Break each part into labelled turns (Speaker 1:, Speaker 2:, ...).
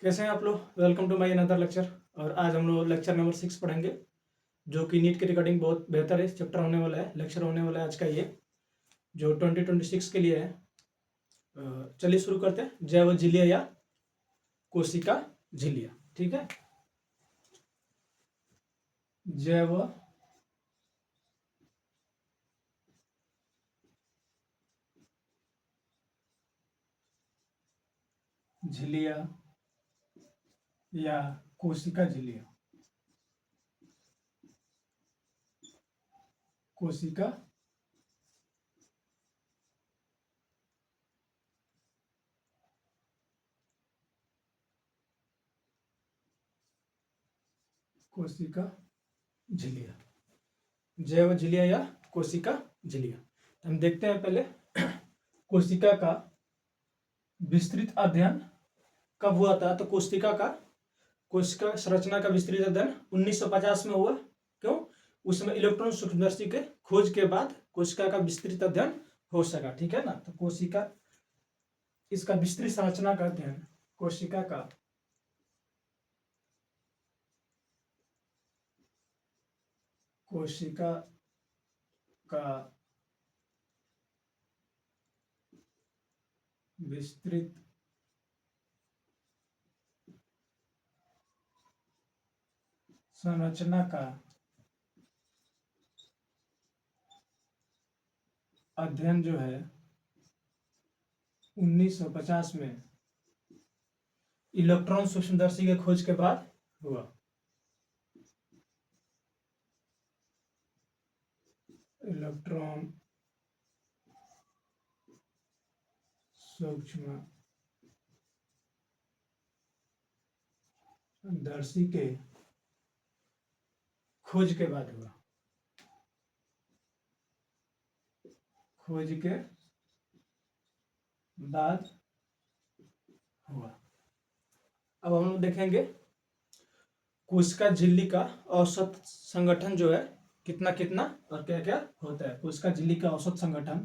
Speaker 1: कैसे हैं आप लोग। Welcome to my another lecture. और आज हम लोग लेक्चर नंबर 6 पढ़ेंगे, जो कि नीट के रिगार्डिंग बहुत बेहतर है चैप्टर होने वाला है, लेक्चर होने वाला है आज का ये, जो 2026 के लिए है। चलिए शुरू करते हैं। जैव झिल्लियां या कोशिका झिल्लियां। ठीक है। जैव झिल्लियां या कोशिका झिल्लियां। कोशिका कोशिका झिल्लियां। जैव झिल्लियां या कोशिका झिल्लियां। हम देखते हैं पहले कोशिका का विस्तृत अध्ययन कब हुआ था। तो कोशिका संरचना का विस्तृत अध्ययन 1950 में हुआ। क्यों? उसमें इलेक्ट्रॉन सूक्ष्मदर्शी के खोज के बाद कोशिका का विस्तृत अध्ययन हो सका। ठीक है ना। तो कोशिका, इसका विस्तृत संरचना का अध्ययन, कोशिका का कोशिका का विस्तृत संरचना का अध्ययन जो है 1950 में इलेक्ट्रॉन सूक्ष्मदर्शी के खोज के बाद हुआ। इलेक्ट्रॉन सूक्ष्मदर्शी के खोज के बाद हुआ। खोज के बाद हुआ। अब हम लोग देखेंगे कोशिका झिल्ली का औसत संगठन जो है कितना कितना और क्या क्या होता है। कोशिका झिल्ली का औसत संगठन,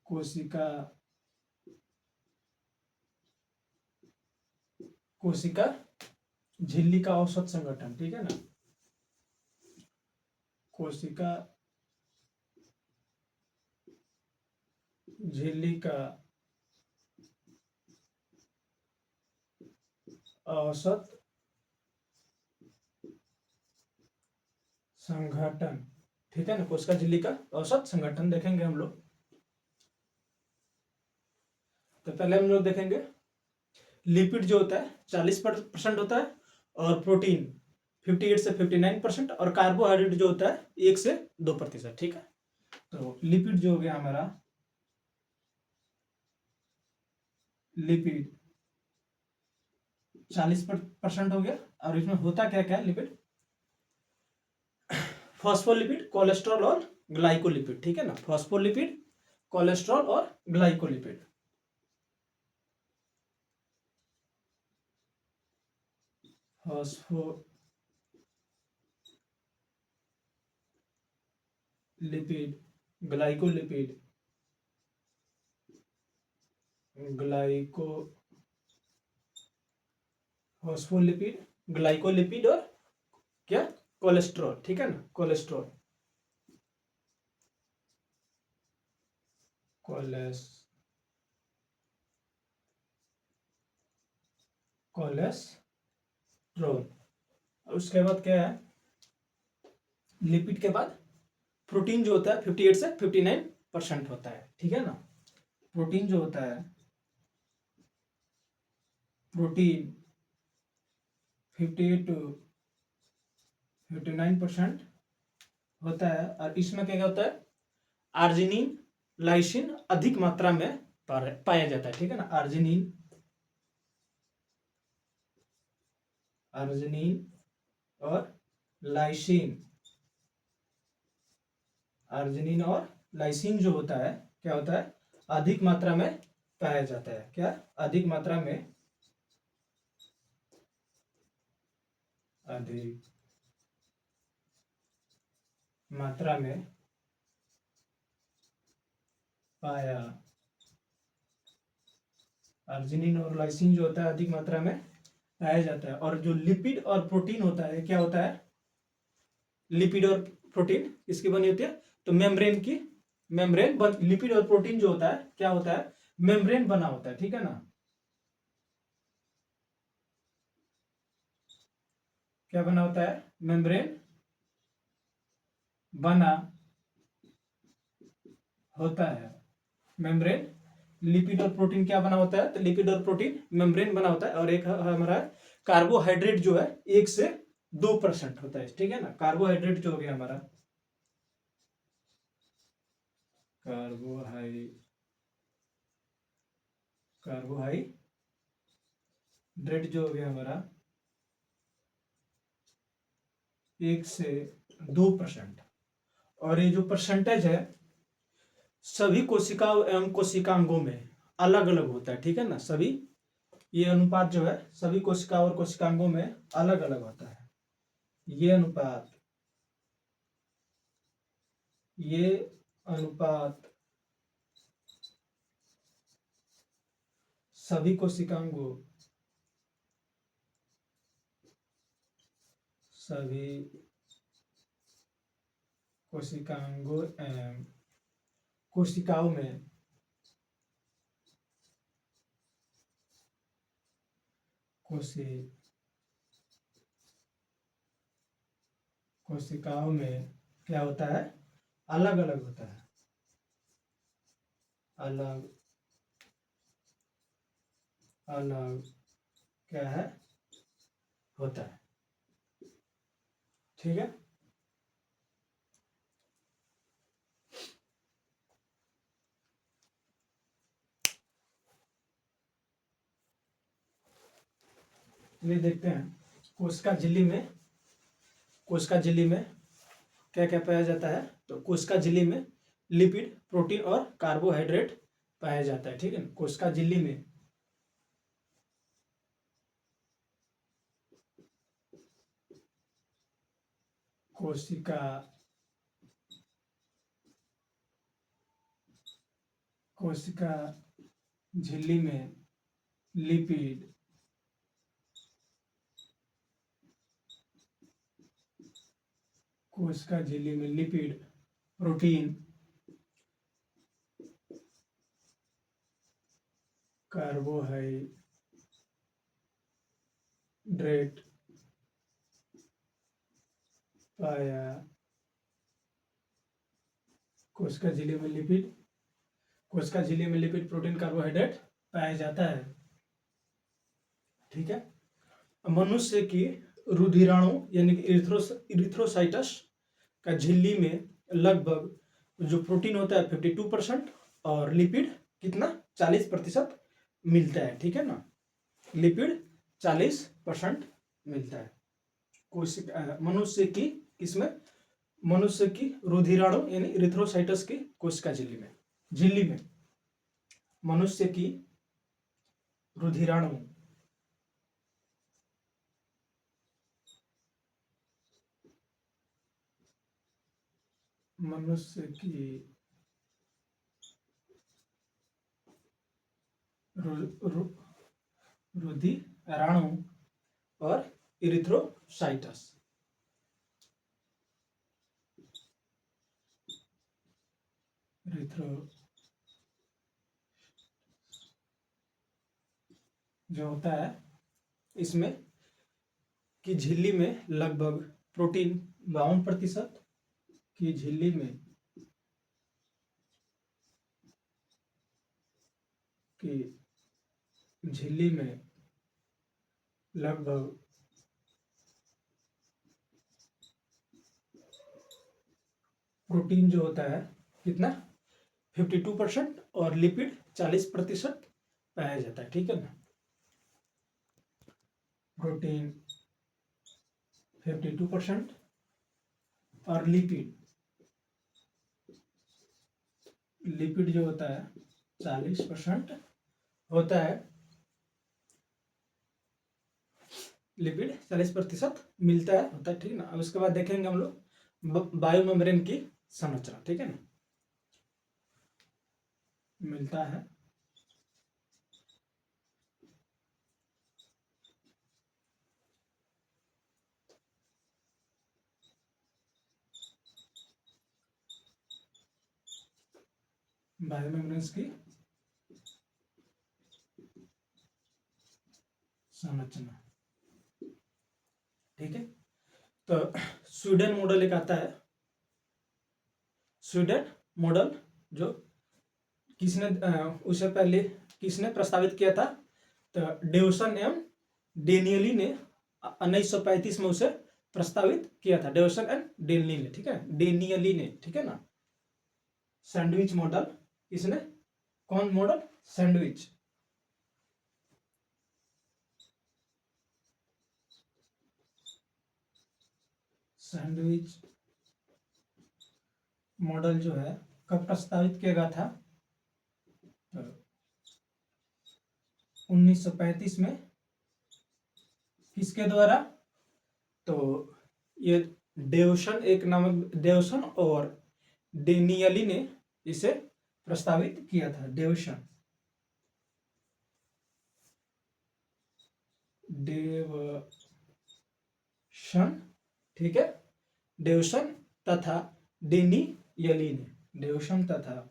Speaker 1: कोशिका कोशिका झिल्ली का औसत संगठन। ठीक है ना। कोशिका झिल्ली का औसत संगठन। ठीक है ना। कोशिका झिल्ली का औसत संगठन देखेंगे हम लोग। तो पहले हम लोग देखेंगे लिपिड जो होता है 40% होता है, और प्रोटीन 58 से 59%, और कार्बोहाइड्रेट जो होता है 1 से 2%। ठीक है। तो लिपिड जो हो गया हमारा, लिपिड 40% हो गया। और इसमें होता क्या क्या है लिपिड? फॉस्फोलिपिड, कोलेस्ट्रॉल और ग्लाइकोलिपिड। ठीक है ना। फॉस्फोलिपिड, कोलेस्ट्रॉल और glycolipid. Phospholipid, glycolipid, glyco phospholipid, glycolipid और क्या? कोलेस्ट्रॉल। ठीक है ना। Cholesterol, cholesterol. उसके बाद क्या है? लिपिड के बाद प्रोटीन जो होता है 58 से 59% होता है। ठीक है ना। प्रोटीन जो होता है, प्रोटीन 58 टू 59% होता है। और इसमें क्या होता है? आर्जिनिन, लाइसिन अधिक मात्रा में पाया जाता है। ठीक है ना। आर्जिनिन और लाइसिन, आर्जिनिन और लाइसिन जो होता है, क्या होता है? अधिक मात्रा में पाया जाता है। क्या? अधिक मात्रा में, अधिक मात्रा में पाया अर्जिनिन और लाइसिन जो होता है अधिक मात्रा में पाया जाता है। और जो लिपिड और प्रोटीन होता है, क्या होता है, लिपिड और प्रोटीन किसकी बनी होती है, तो मेम्ब्रेन की, लिपिड और प्रोटीन जो होता है क्या होता है, मेम्ब्रेन बना होता है, ठीक है ना। क्या बना होता है, मेम्ब्रेन बना होता है। मेम्ब्रेन, लिपिड और प्रोटीन क्या बना होता है, तो लिपिड और प्रोटीन मेम्ब्रेन बना होता है। और एक हमारा कार्बोहाइड्रेट जो है 1 से 2% होता है, ठीक है ना। कार्बोहाइड्रेट जो हो गया हमारा, कार्बोहाइड्रेट जो हो गया हमारा 1 से 2%। और ये जो परसेंटेज है सभी कोशिकाओं एवं कोशिकांगों में अलग अलग होता है, ठीक है ना। सभी, ये अनुपात जो है सभी कोशिकाओं और कोशिकांगों में अलग अलग होता है। ये अनुपात सभी कोशिकांगों एवं कोशिकाओं में कोशिकाओं में क्या होता है, अलग अलग होता है, अलग अलग क्या है, होता है, ठीक है। ये देखते हैं कोशिका झिल्ली में क्या क्या पाया जाता है। तो कोशिका झिल्ली में लिपिड, प्रोटीन और कार्बोहाइड्रेट पाया जाता है, ठीक है। कोशिका झिल्ली में कोशिका झिल्ली में लिपिड, प्रोटीन, कार्बोहाइड्रेट पाया कोशिका झिल्ली में लिपिड, प्रोटीन, कार्बोहाइड्रेट पाया जाता है, ठीक है। मनुष्य की रुधिराणु यानी कि इरिथ्रोसाइटस का झिल्ली में लगभग जो प्रोटीन होता है 52% और लिपिड कितना 40% मिलता है, ठीक है ना। लिपिड 40% मिलता है कोशिका मनुष्य की, किसमें, मनुष्य की रुधिराणु यानी इरिथ्रोसाइटस की कोशिका झिल्ली में मनुष्य की रुधिराणु रुधिराणु और इरिथ्रोसाइटस जो होता है इसमें कि झिल्ली में लगभग प्रोटीन 52%, की झिल्ली में लगभग प्रोटीन जो होता है कितना 52% और लिपिड 40% पाया जाता है, ठीक है ना। प्रोटीन 52% और लिपिड जो होता है 40% होता है। लिपिड 40% मिलता है, होता है, ठीक है ना। अब उसके बाद देखेंगे हम लोग बायो मेम्ब्रेन की संरचना, ठीक है ना। मिलता है बायोमेम्ब्रेन्स की संरचना। ठीक है, तो स्वीडन मॉडल एक आता है, स्वीडन मॉडल, जो किसने उससे पहले किसने प्रस्तावित किया था, तो डेवसन एवं डेनियली ने 1935 में उसे प्रस्तावित किया था, डेवसन एंड डेनियली ने, ठीक है, डेनियली ने, ठीक है ना। सैंडविच मॉडल किसने, कौन मॉडल, सैंडविच, सैंडविच मॉडल जो है कब प्रस्तावित किया गया था, तो 1935 में, किसके द्वारा, तो ये डेवसन एक नामक, डेवसन और डेनियली ने इसे प्रस्तावित किया था, डेवसन, डेवसन, ठीक है, डेवसन तथा डेनियली ने, डेवसन तथा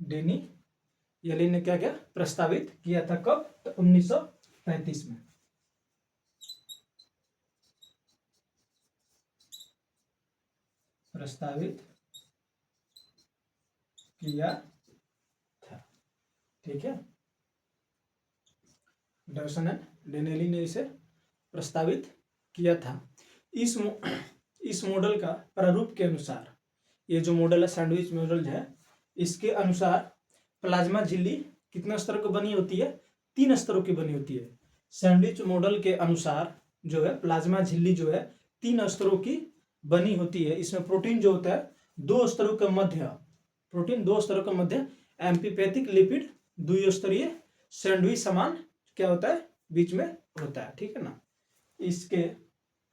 Speaker 1: डेनियली ने क्या क्या प्रस्तावित किया था, कब, तो 1935 में। प्रस्तावित किया था, ठीक है, डेवसन एंड डेनियली ने इसे प्रस्तावित किया था। इस मॉडल का प्रारूप के अनुसार, ये जो मॉडल है सैंडविच मॉडल है, इसके अनुसार प्लाज्मा झिल्ली कितने स्तरों की बनी होती है, 3 स्तरों की बनी होती है। सैंडविच मॉडल के अनुसार जो है प्लाज्मा झिल्ली जो है 3 स्तरों की बनी होती है। इसमें प्रोटीन जो होता है 2 स्तरों के मध्य, प्रोटीन 2 स्तरों के मध्य एम्फीपैथिक लिपिड द्विस्तरीय सैंडविच समान क्या होता है, बीच में होता है, ठीक है ना। इसके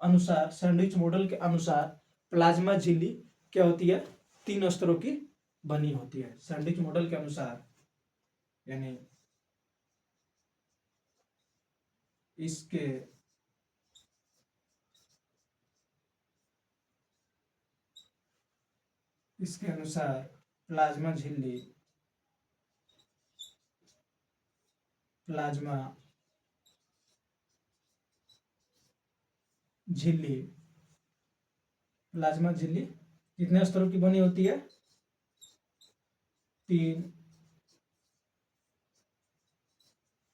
Speaker 1: अनुसार, सैंडविच मॉडल के अनुसार प्लाज्मा झिल्ली क्या होती है, 3 स्तरों की बनी होती है, सैंडविच मॉडल के अनुसार, यानी इसके अनुसार प्लाज्मा झिल्ली कितने स्तरों की बनी होती है, 3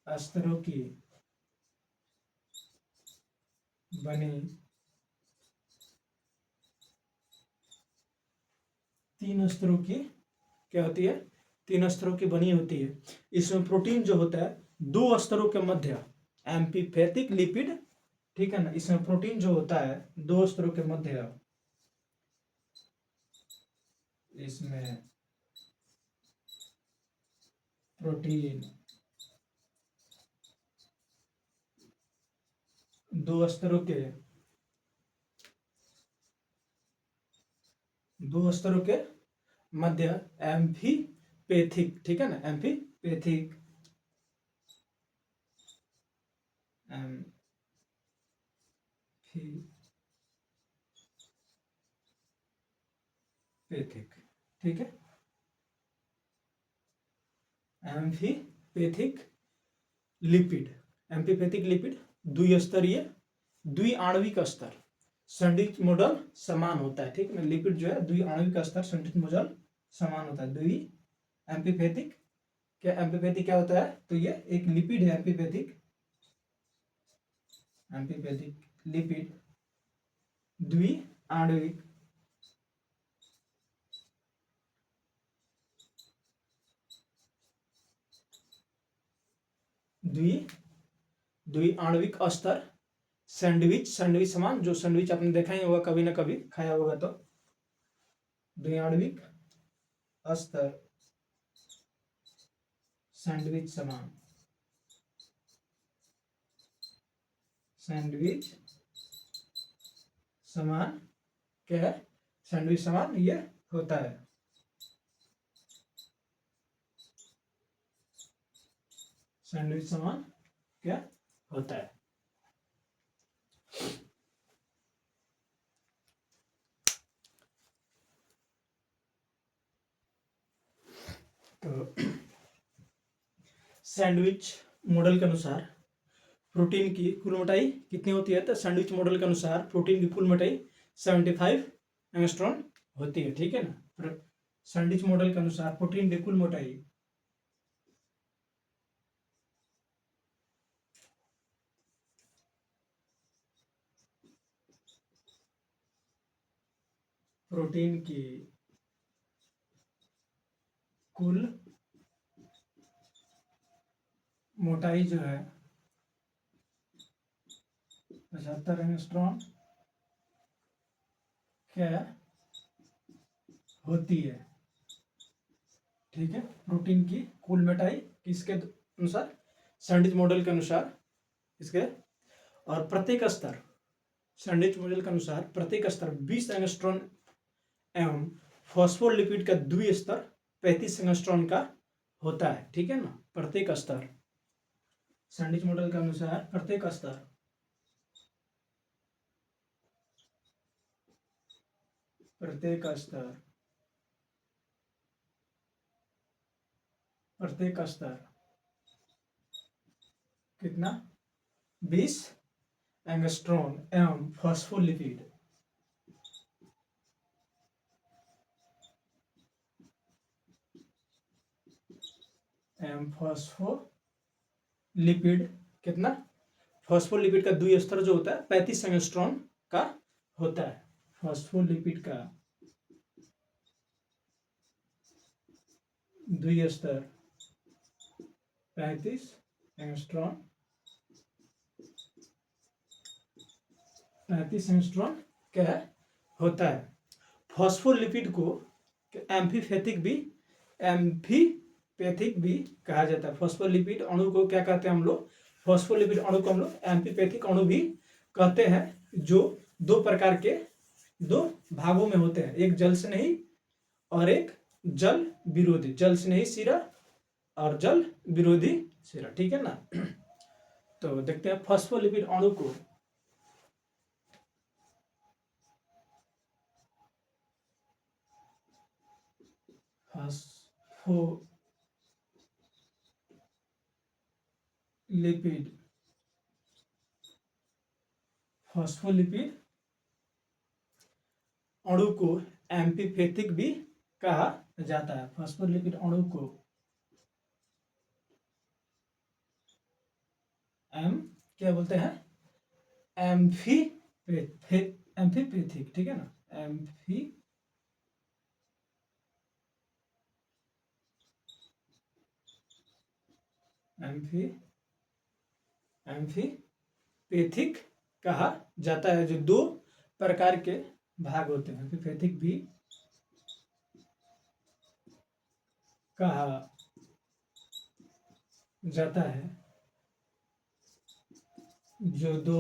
Speaker 1: स्तरों की बनी, 3 स्तरों की क्या होती है, 3 स्तरों की बनी होती है। इसमें प्रोटीन जो होता है 2 स्तरों के मध्य एम्फीपैथिक लिपिड, ठीक है ना, इसमें प्रोटीन जो होता है 2 स्तरों के मध्य, इसमें प्रोटीन 2 स्तरों के मध्य एम्फीपैथिक, ठीक है ना, एम्फीपैथिक ठीक है, एम्फीपैथिक लिपिड द्विस्तरीय द्विआण्विक स्तर, सैंडविच मॉडल समान होता है, ठीक है, लिपिड जो है द्विआण्विक स्तर सैंडविच मॉडल समान होता है, द्वि एम्फीपैथिक, एम्फीपैथिक क्या होता है, तो ये एक लिपिड है, एम्फीपैथिक लिपिड द्विआण्विक द्विआण्विक स्तर सैंडविच समान, जो सैंडविच आपने देखा ही होगा, कभी ना कभी खाया होगा, तो द्विआण्विक स्तर सैंडविच समान क्या है, सैंडविच समान ये होता है, सैंडविच समान क्या होता है। तो सैंडविच मॉडल के अनुसार प्रोटीन की कुल मोटाई कितनी होती है? तो सैंडविच मॉडल के अनुसार प्रोटीन की कुल मोटाई 75 एंगस्ट्रॉन होती है, ठीक है ना। सैंडविच मॉडल के अनुसार प्रोटीन की कुल मोटाई प्रोटीन की कुल मोटाई जो है 75 एंगस्ट्रॉन क्या होती है, ठीक है। प्रोटीन की कुल मोटाई किसके अनुसार? सैंडविच मॉडल के अनुसार इसके। और प्रत्येक स्तर सैंडविच मॉडल के अनुसार प्रत्येक स्तर 20 एंगस्ट्रॉन एवं फॉस्फोलिपिड का द्वि स्तर 35 एंगस्ट्रॉन का होता है, ठीक है ना। प्रत्येक स्तर सैंडविच मॉडल के अनुसार प्रत्येक स्तर प्रत्येक स्तर कितना? 20 एंगस्ट्रॉन एवं फॉस्फोलिपिड कितना? फॉस्फोलिपिड का द्वि स्तर जो होता है 35 एंगस्ट्रॉन का होता है। फॉस्फोलिपिड का द्वि स्तर 35 एंगस्ट्रॉन 35 एंगस्ट्रॉन क्या होता है। फॉस्फोलिपिड को एम्फीपैथिक भी कहा जाता है। फॉस्फोलिपिड अणु को क्या कहते हैं हम लोग? फॉस्फोलिपिड अणु को हम लोग एम्फीपैथिक अणु भी कहते हैं, जो दो प्रकार के दो भागों में होते हैं, एक जल स्नेही और एक जल विरोधी। जल स्नेही सिरा और जल विरोधी सिरा, ठीक है ना। तो देखते हैं फॉस्फोलिपिड अणु को फॉस्फोलिपिड अणु को एम्फीपैथिक भी कहा जाता है। फॉस्फोलिपिड अणु को क्या बोलते हैं? एम्फीपैथिक, ठीक है ना। एम्फीपैथिक कहा जाता है, जो दो प्रकार के भाग होते हैं। एम्फीपैथिक भी कहा जाता है, जो दो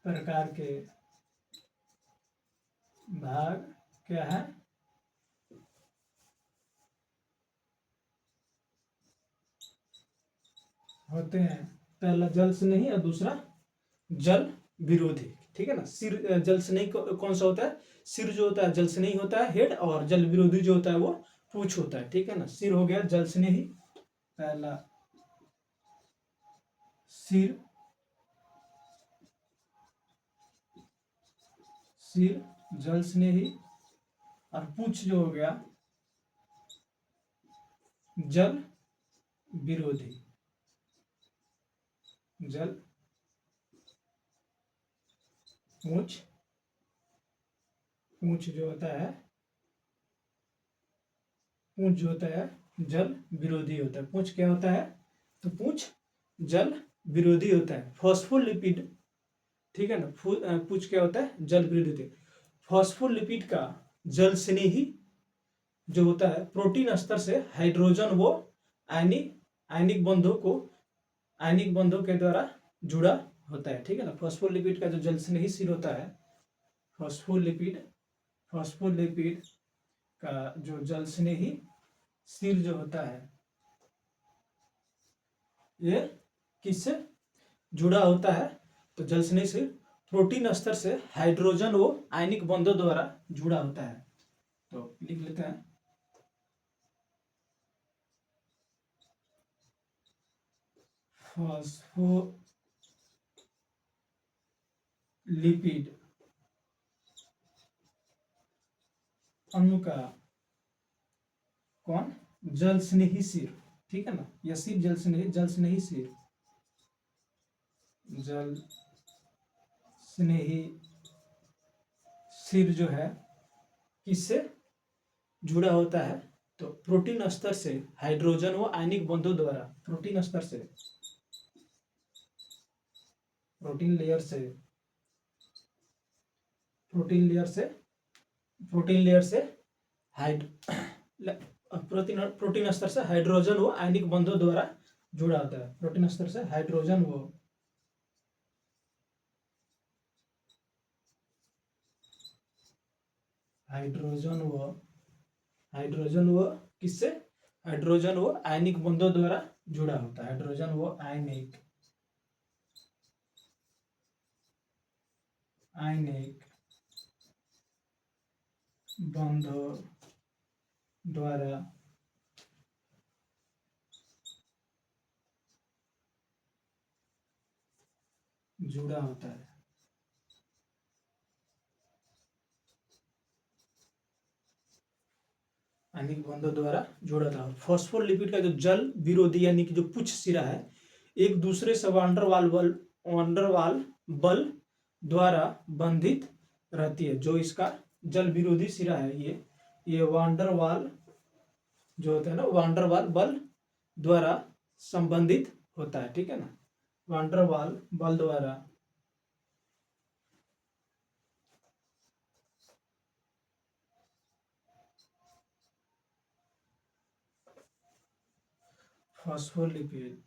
Speaker 1: प्रकार के भाग क्या है? होते हैं। पहला जल स्नेही और दूसरा जल विरोधी, ठीक है ना। सिर जल स्नेही कौन सा होता है? सिर जो होता है जल स्नेही होता है, हेड। और जल विरोधी जो होता है वो पूंछ होता है, ठीक है ना। सिर हो गया जल स्नेही, पहला सिर जल स्नेही, और पूंछ जो हो गया जल विरोधी। पूंछ जो होता है जल विरोधी होता है। पूंछ क्या होता है? तो पूंछ जल विरोधी होता है। फॉस्फोलिपिड, ठीक है ना। पूंछ क्या होता है? जल विरोधी। फॉस्फोलिपिड का जल स्नेही जो होता है प्रोटीन स्तर से हाइड्रोजन वो आयनिक बंधों के द्वारा जुड़ा होता है, ठीक है ना। फॉस्फोलिपिड का जो जल स्नेही सिर होता है, फॉस्फोलिपिड का जो जल स्नेही सिर जो होता है ये किससे जुड़ा होता है? तो जल स्नेही शिर प्रोटीन स्तर से हाइड्रोजन व आयनिक बंधों द्वारा जुड़ा होता है। तो लिख लेते हैं, फॉस्फोलिपिड अणु का कौन? जल स्नेही सिर, ठीक है ना, या सिर्फ जल स्नेही सिर, जल स्नेही सिर जो है किससे जुड़ा होता है? तो प्रोटीन स्तर से हाइड्रोजन व आयनिक बंधों द्वारा, प्रोटीन स्तर से, प्रोटीन लेयर से, प्रोटीन लेयर से, प्रोटीन लेयर से हाइड प्रोटीन स्तर से हाइड्रोजन व आयनिक बंधों द्वारा जुड़ा होता है। प्रोटीन स्तर से हाइड्रोजन व हाइड्रोजन व किससे? हाइड्रोजन व आयनिक बंधों द्वारा जुड़ा होता है। हाइड्रोजन व आयनिक बंधों द्वारा जुड़ा होता है। आयनिक बंधों द्वारा जुड़ा था। फॉस्फोलिपिड का जो जल विरोधी यानी कि जो पुच्छ सिरा है, एक दूसरे से वांडरवाल बल द्वारा बंधित रहती है। जो इसका जल विरोधी सिरा है, ये वांडरवाल जो होता है ना, वांडरवाल बल द्वारा संबंधित होता है, ठीक है ना, वांडरवाल बल द्वारा फॉस्फोलिपिड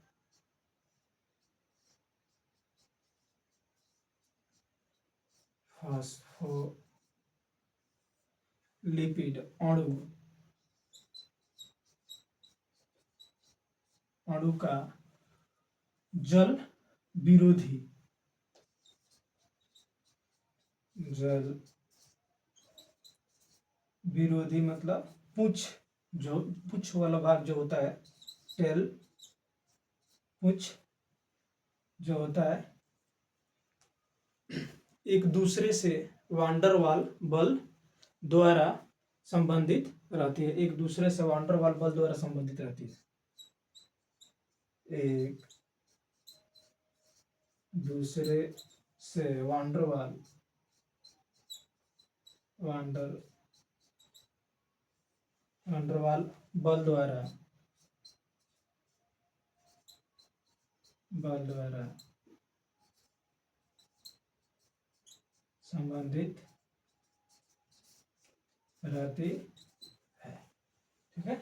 Speaker 1: अणु का जल विरोधी मतलब पुच्छ वाला भाग जो होता है, टेल पुच्छ जो होता है, एक दूसरे से वांडरवाल बल द्वारा संबंधित रहती है। एक दूसरे से वांडरवाल बल द्वारा संबंधित रहती है। एक दूसरे से वांडरवाल बल द्वारा संबंधित रहती है, ठीक है।